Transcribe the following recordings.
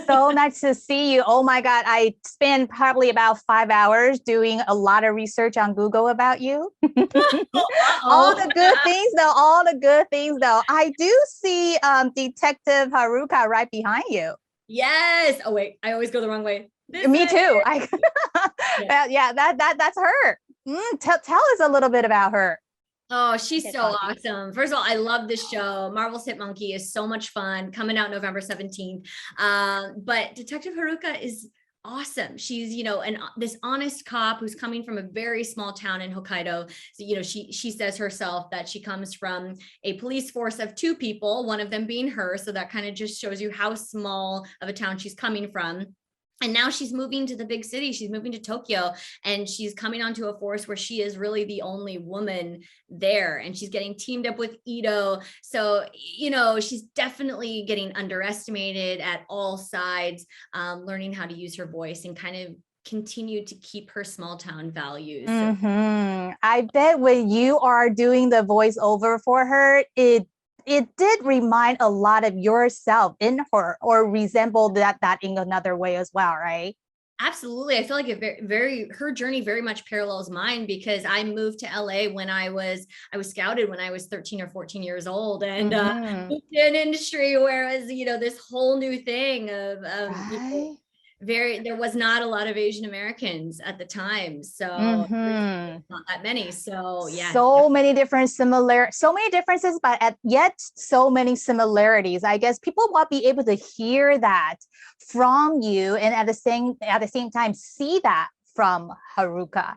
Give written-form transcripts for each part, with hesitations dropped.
So nice to see you. Oh my God. I spent probably about 5 hours doing a lot of research on Google about you. All the good things though. All the good things though. I do see Detective Haruka right behind you. Yes. Oh wait, I always go the wrong way. Me too. That's her. Tell us a little bit about her. Oh, she's so awesome. First of all, I love this show. Marvel's Hit Monkey is so much fun, coming out November 17th. But Detective Haruka is awesome. She's, this honest cop who's coming from a very small town in Hokkaido. So, she says herself that she comes from a police force of 2 people, one of them being her. So that kind of just shows you how small of a town she's coming from. And now she's moving to the big city. She's moving to Tokyo, and she's coming onto a force where she is really the only woman there. And she's getting teamed up with Ito. So, she's definitely getting underestimated at all sides, learning how to use her voice and kind of continue to keep her small town values. I bet when you are doing the voiceover for her, it did remind a lot of yourself in her, or resembled that in another way as well, right? Absolutely. I feel like her journey very much parallels mine, because I moved to LA when I was scouted when I was 13 or 14 years old, and moved to an industry where it was, this whole new thing of right? there was not a lot of Asian Americans at the time. So not that many. So yeah. So many differences, but yet so many similarities. I guess people will be able to hear that from you, and at the same time see that from Haruka.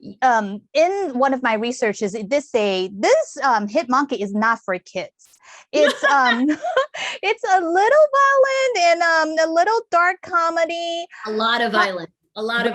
In one of my researches, it did say this Hit Monkey is not for kids. It's it's a little violent and a little dark comedy. A lot of violence. A lot of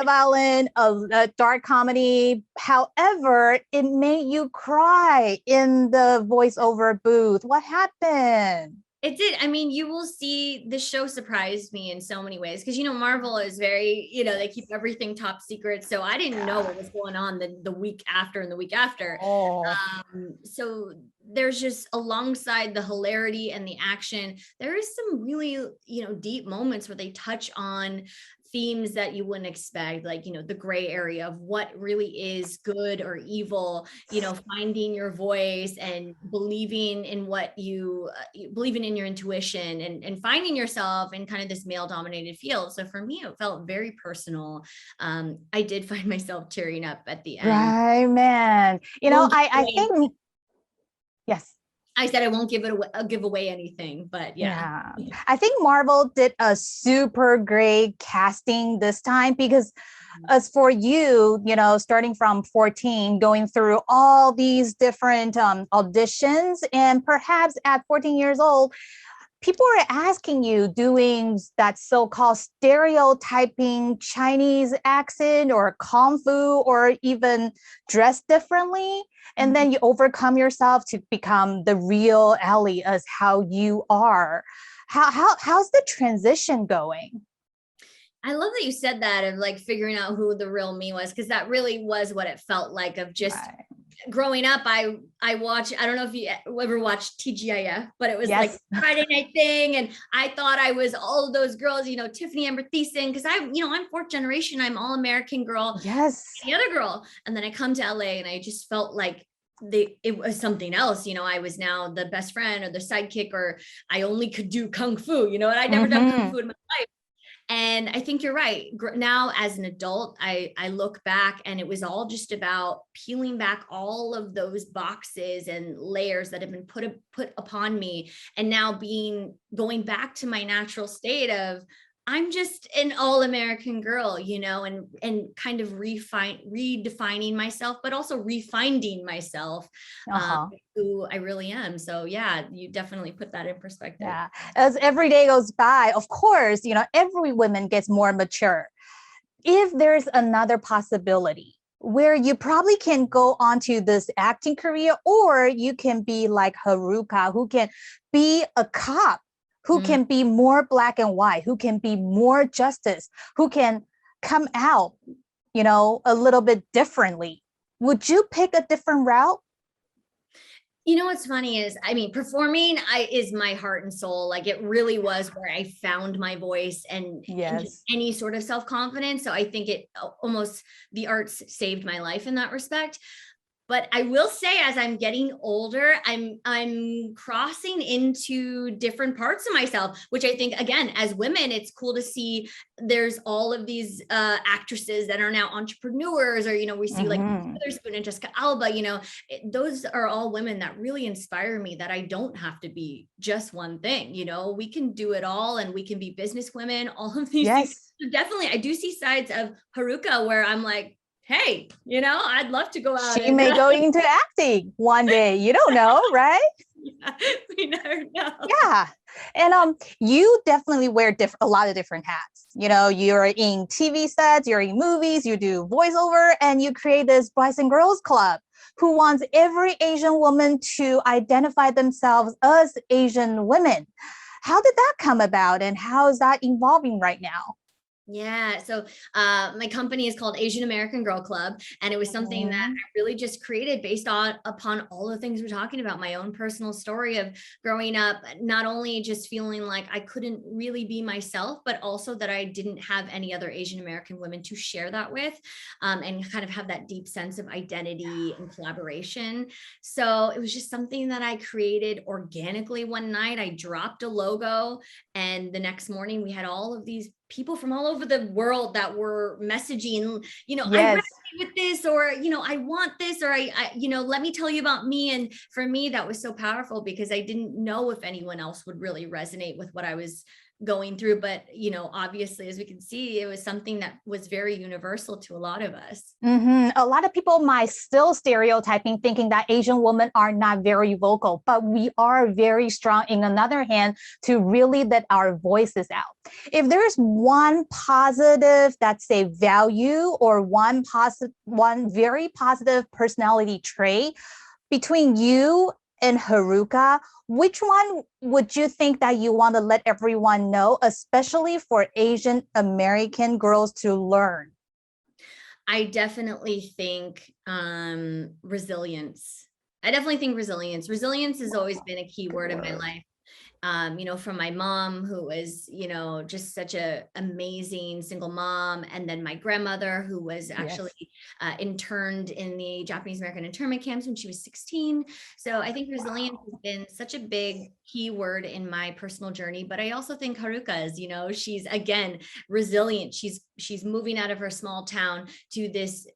violence, a dark comedy. However, it made you cry in the voiceover booth. What happened? It did. I mean, you will see the show surprised me in so many ways, because, Marvel is very, they keep everything top secret. So I didn't know what was going on the week after and the week after. So there's just, alongside the hilarity and the action, there is some really, deep moments where they touch on themes that you wouldn't expect, like, the gray area of what really is good or evil, finding your voice and believing in what believing in your intuition, and finding yourself in kind of this male dominated field. So for me, it felt very personal. I did find myself tearing up at the end. Right, man. I think, yes. I said I won't give away anything, but yeah. I think Marvel did a super great casting this time, because as for you, starting from 14, going through all these different auditions, and perhaps at 14 years old, people are asking you doing that so-called stereotyping Chinese accent or kung fu, or even dress differently. And then you overcome yourself to become the real Ally as how you are. How's the transition going? I love that you said that, of like figuring out who the real me was, because that really was what it felt like, of just growing up. I watched, I don't know if you ever watched TGIF, but it was like Friday night thing. And I thought I was all of those girls, Tiffany Amber Thiessen, because I'm 4th generation, I'm all American girl. Yes. The other girl. And then I come to LA, and I just felt like it was something else. I was now the best friend or the sidekick, or I only could do kung fu, and I'd never done kung fu in my life. And I think you're right. Now, as an adult, I look back, and it was all just about peeling back all of those boxes and layers that have been put upon me. And now going back to my natural state of, I'm just an all-American girl, and kind of redefining myself, but also refinding myself, who I really am. So yeah, you definitely put that in perspective. Yeah. As every day goes by, of course, every woman gets more mature. If there's another possibility where you probably can go on to this acting career, or you can be like Haruka, who can be a cop, who can be more black and white, who can be more justice, who can come out, a little bit differently. Would you pick a different route? You know what's funny is, I mean, performing is my heart and soul. Like it really was where I found my voice and just any sort of self-confidence. So I think it almost, the arts saved my life in that respect. But I will say, as I'm getting older, I'm crossing into different parts of myself, which I think, again, as women, it's cool to see. There's all of these actresses that are now entrepreneurs, or, you know, we see like Witherspoon and Jessica Alba, you know, those are all women that really inspire me, that I don't have to be just one thing. You know, we can do it all, and we can be business women, all of these things. So definitely, I do see sides of Haruka where I'm like, hey, you know, I'd love to go out. She may go into acting one day. You don't know, right? Yeah, we never know. Yeah. And you definitely wear a lot of different hats. You know, you're in TV sets, you're in movies, you do voiceover, and you create this Boys and Girls Club who wants every Asian woman to identify themselves as Asian women. How did that come about, and how is that evolving right now? Yeah. So my company is called Asian American Girl Club. And it was something that I really just created based upon all the things we're talking about, my own personal story of growing up, not only just feeling like I couldn't really be myself, but also that I didn't have any other Asian American women to share that with, and kind of have that deep sense of identity and collaboration. So it was just something that I created organically one night. I dropped a logo, and the next morning we had all of these people from all over the world that were messaging, you know, I resonate with this, or, you know, I want this, or I, you know, let me tell you about me. And for me, that was so powerful because I didn't know if anyone else would really resonate with what I was going through. But, you know, obviously, as we can see, it was something that was very universal to a lot of us. A lot of people might still stereotyping, thinking that Asian women are not very vocal, but we are very strong in another hand to really let our voices out. If there's one positive, that's a value, or one very positive personality trait between you and Haruka, which one would you think that you want to let everyone know, especially for Asian American girls to learn? I definitely think resilience. I definitely think resilience. Resilience has always been a key word in my life. You know, from my mom, who was, you know, just such a amazing single mom. And then my grandmother, who was actually interned in the Japanese American internment camps when she was 16. So I think resilience has been such a big key word in my personal journey. But I also think Haruka's, you know, she's, again, resilient. She's moving out of her small town to this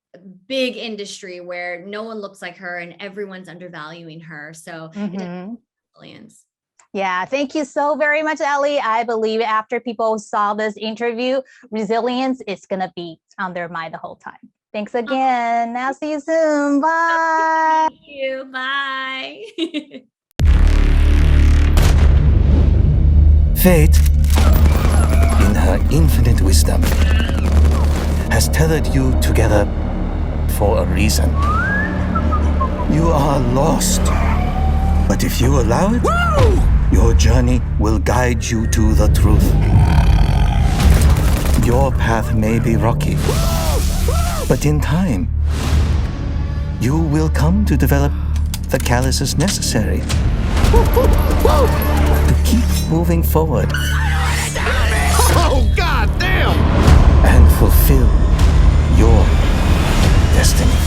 big industry where no one looks like her and everyone's undervaluing her. So resilience. Yeah, thank you so very much, Ally. I believe after people saw this interview, resilience is going to be on their mind the whole time. Thanks again. I'll see you soon. Bye. Thank you. Bye. Fate, in her infinite wisdom, has tethered you together for a reason. You are lost, but if you allow it, your journey will guide you to the truth. Your path may be rocky, but in time, you will come to develop the calluses necessary to keep moving forward. Oh, God damn! And fulfill your destiny.